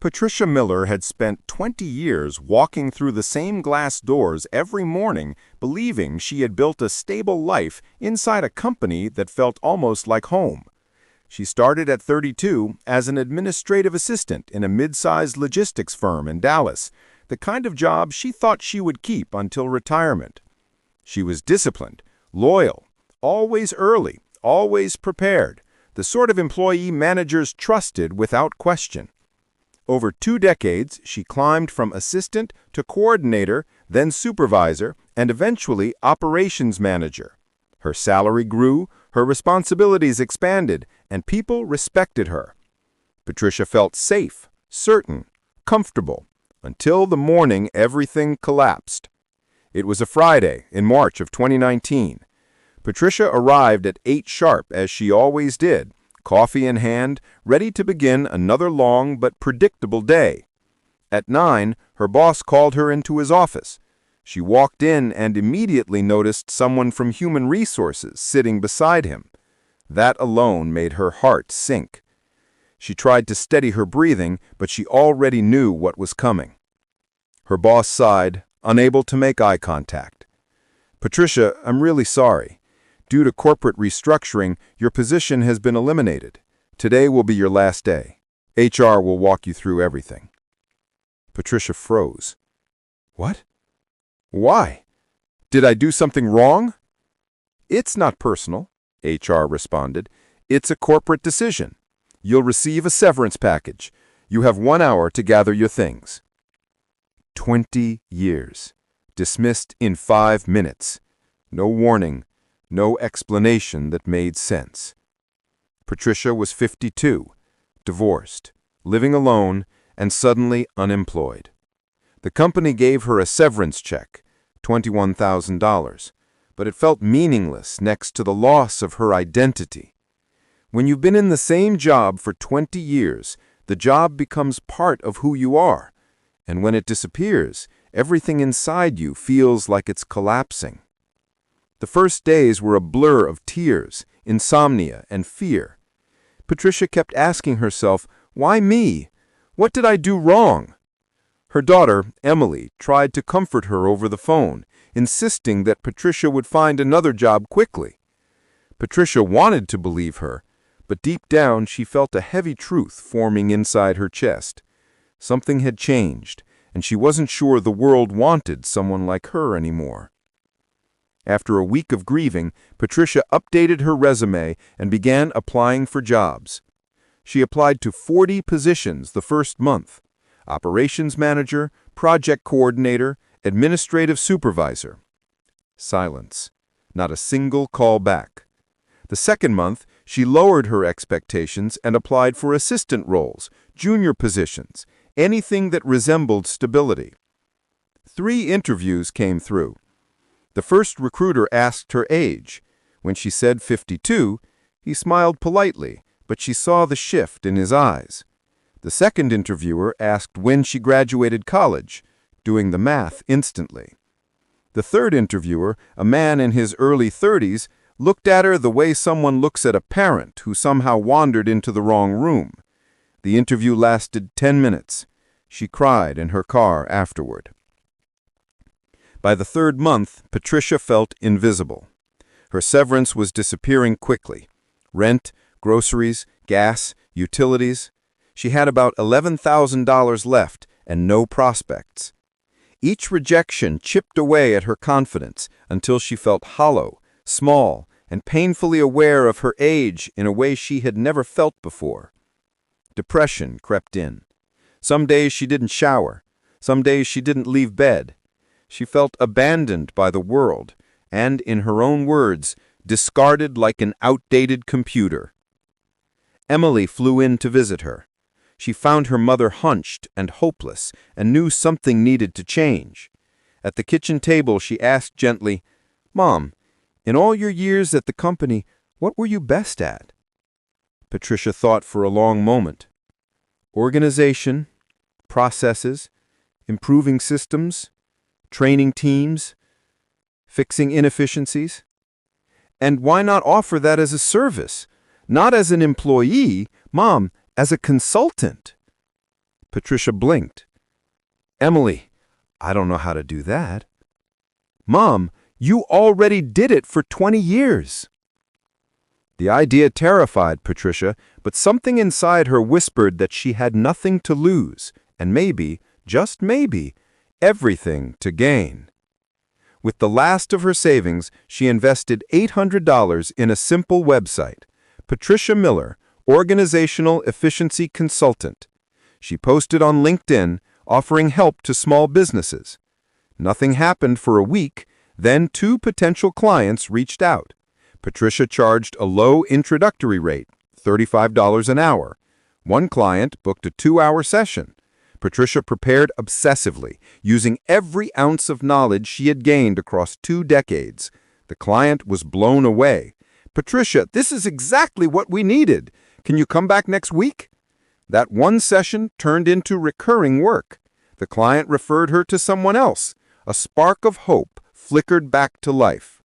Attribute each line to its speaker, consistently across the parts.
Speaker 1: Patricia Miller had spent 20 years walking through the same glass doors every morning, believing she had built a stable life inside a company that felt almost like home. She started at 32 as an administrative assistant in a mid-sized logistics firm in Dallas, the kind of job she thought she would keep until retirement. She was disciplined, loyal, always early, always prepared, the sort of employee managers trusted without question. Over 2 decades, she climbed from assistant to coordinator, then supervisor, and eventually operations manager. Her salary grew, her responsibilities expanded, and people respected her. Patricia felt safe, certain, comfortable, until the morning everything collapsed. It was a Friday in March of 2019. Patricia arrived at 8 sharp, as she always did, coffee in hand, ready to begin another long but predictable day. At 9, her boss called her into his office. She walked in and immediately noticed someone from Human Resources sitting beside him. That alone made her heart sink. She tried to steady her breathing, but she already knew what was coming. Her boss sighed, unable to make eye contact. "Patricia, I'm really sorry. Due to corporate restructuring, your position has been eliminated. Today will be your last day. HR will walk you through everything." Patricia froze. "What? Why? Did I do something wrong?" "It's not personal," HR responded. "It's a corporate decision. You'll receive a severance package. You have 1 hour to gather your things." 20 years. Dismissed in 5 minutes. No warning. No explanation that made sense. Patricia was 52, divorced, living alone, and suddenly unemployed. The company gave her a severance check, $21,000, but it felt meaningless next to the loss of her identity. When you've been in the same job for 20 years, the job becomes part of who you are, and when it disappears, everything inside you feels like it's collapsing. The first days were a blur of tears, insomnia, and fear. Patricia kept asking herself, "Why me? What did I do wrong?" Her daughter, Emily, tried to comfort her over the phone, insisting that Patricia would find another job quickly. Patricia wanted to believe her, but deep down she felt a heavy truth forming inside her chest. Something had changed, and she wasn't sure the world wanted someone like her anymore. After a week of grieving, Patricia updated her resume and began applying for jobs. She applied to 40 positions the first month: operations manager, project coordinator, administrative supervisor. Silence. Not a single call back. The second month, she lowered her expectations and applied for assistant roles, junior positions, anything that resembled stability. 3 interviews came through. The first recruiter asked her age. When she said 52, he smiled politely, but she saw the shift in his eyes. The second interviewer asked when she graduated college, doing the math instantly. The third interviewer, a man in his early 30s, looked at her the way someone looks at a parent who somehow wandered into the wrong room. The interview lasted 10 minutes. She cried in her car afterward. By the 3rd month, Patricia felt invisible. Her severance was disappearing quickly. Rent, groceries, gas, utilities. She had about $11,000 left and no prospects. Each rejection chipped away at her confidence until she felt hollow, small, and painfully aware of her age in a way she had never felt before. Depression crept in. Some days she didn't shower. Some days she didn't leave bed. She felt abandoned by the world and, in her own words, discarded like an outdated computer. Emily flew in to visit her. She found her mother hunched and hopeless and knew something needed to change. At the kitchen table, she asked gently, "Mom, in all your years at the company, what were you best at?" Patricia thought for a long moment. Organization, processes, improving systems, training teams, fixing inefficiencies. And why not offer that as a service? Not as an employee, Mom, as a consultant.
Speaker 2: Patricia blinked. Emily, I don't know how to do that. Mom, you already did it for 20 years. The idea terrified Patricia, but something inside her whispered that she had nothing to lose, and maybe, just maybe, everything to gain. With the last of her savings, she invested $800 in a simple website, Patricia Miller, Organizational Efficiency Consultant. She posted on LinkedIn, offering help to small businesses. Nothing happened for a week, then 2 potential clients reached out. Patricia charged a low introductory rate, $35 an hour. One client booked a 2-hour session. Patricia prepared obsessively, using every ounce of knowledge she had gained across 2 decades. The client was blown away. "Patricia, this is exactly what we needed. Can you come back next week?" That one session turned into recurring work. The client referred her to someone else. A spark of hope flickered back to life.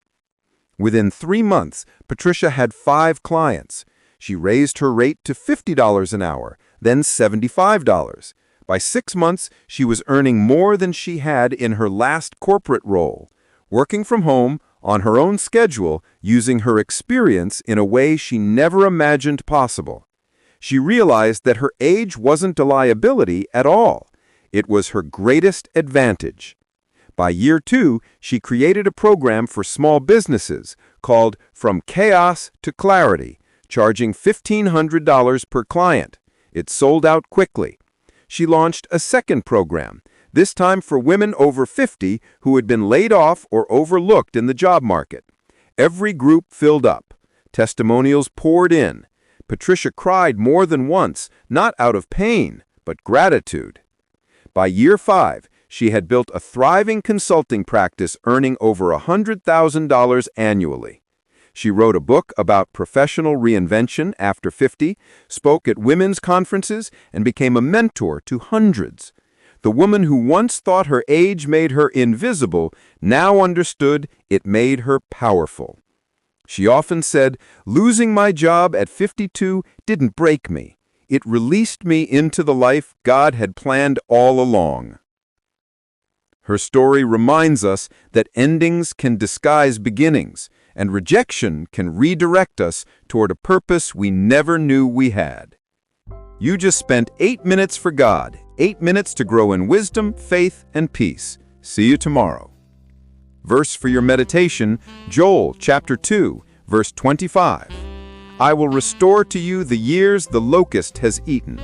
Speaker 2: Within 3 months, Patricia had 5 clients. She raised her rate to $50 an hour, then $75. By 6 months, she was earning more than she had in her last corporate role, working from home, on her own schedule, using her experience in a way she never imagined possible. She realized that her age wasn't a liability at all. It was her greatest advantage. By year 2, she created a program for small businesses called From Chaos to Clarity, charging $1,500 per client. It sold out quickly. She launched a second program, this time for women over 50 who had been laid off or overlooked in the job market. Every group filled up. Testimonials poured in. Patricia cried more than once, not out of pain, but gratitude. By year 5, she had built a thriving consulting practice earning over $100,000 annually. She wrote a book about professional reinvention after 50, spoke at women's conferences, and became a mentor to hundreds. The woman who once thought her age made her invisible now understood it made her powerful. She often said, "Losing my job at 52 didn't break me. It released me into the life God had planned all along." Her story reminds us that endings can disguise beginnings, and rejection can redirect us toward a purpose we never knew we had. You just spent 8 minutes for God, 8 minutes to grow in wisdom, faith, and peace. See you tomorrow. Verse for your meditation, Joel chapter 2, verse 25. I will restore to you the years the locust has eaten,